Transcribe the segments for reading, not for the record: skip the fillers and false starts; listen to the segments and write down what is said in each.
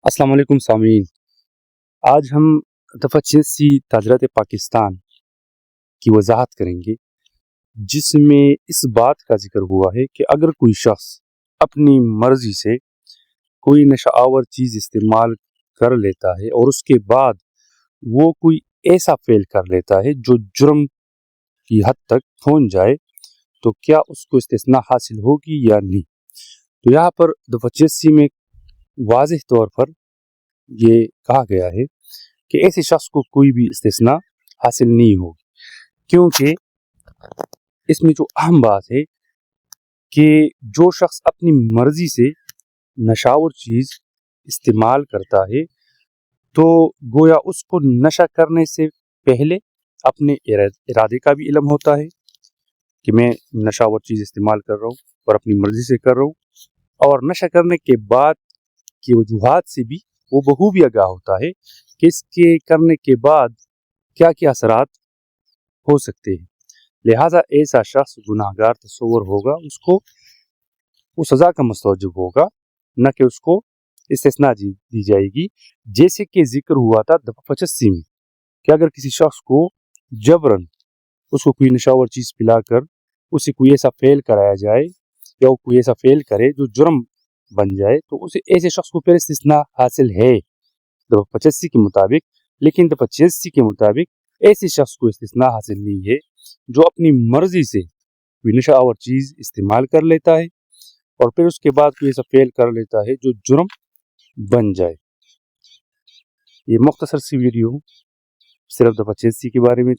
अस्सलाम वालेकुम सामीन। आज हम दफ़ा 86 ताज़रात पाकिस्तान की वजाहत करेंगे, जिसमें इस बात का जिक्र हुआ है कि अगर कोई शख्स अपनी मर्ज़ी से कोई नशा आवर चीज़ इस्तेमाल कर लेता है और उसके बाद वो कोई ऐसा फ़ेल कर लेता है जो जुर्म की हद तक पहुँच जाए, तो क्या उसको इस्तिस्ना हासिल होगी या नहीं। तो यहाँ पर दफ़ा 86 में वाज़ेह तौर पर ये कहा गया है कि ऐसे शख्स को कोई भी इस्तिस्ना हासिल नहीं होगी, क्योंकि इसमें जो अहम बात है कि जो शख्स अपनी मर्जी से नशावर चीज़ इस्तेमाल करता है, तो गोया उसको नशा करने से पहले अपने इरादे का भी इल्म होता है कि मैं नशावर चीज़ इस्तेमाल कर रहा हूँ और अपनी मर्जी से कर रहा हूँ, और नशा करने के बाद की वजूहात से भी वो बखूबी आगाह होता है कि इसके करने के बाद क्या क्या असरात हो सकते हैं। लिहाजा ऐसा शख्स गुनाहगार तस्वर होगा, उसको वो सज़ा का मुस्तौजिब होगा, न कि उसको इस्तिस्ना दी जाएगी। जैसे कि जिक्र हुआ था दफ़ा 85 में कि अगर किसी शख्स को जबरन उसको कोई नशावर चीज़ पिलाकर उसे कोई ऐसा फ़ेल कराया जाए या वो कोई ऐसा फ़ेल करे जो जुर्म बन जाए, तो उसे ऐसे शख्स को फिर इस्तिस्ना हासिल है दफ़ा 85 के मुताबिक। लेकिन दफ़ा 86 के मुताबिक ऐसे शख्स को इस्तिस्ना हासिल नहीं है जो अपनी मर्जी से कोई नशा आवर चीज़ इस्तेमाल कर लेता है और फिर उसके बाद कोई ऐसा फ़ेल कर लेता है जो जुर्म बन जाए। ये मुख्तसर सी वीडियो सिर्फ दफ़ा 86 के बारे में।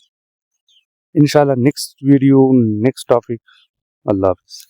इंशाल्लाह नेक्स्ट वीडियो नेक्स्ट टॉपिक। अल्लाह हाफ़िज़।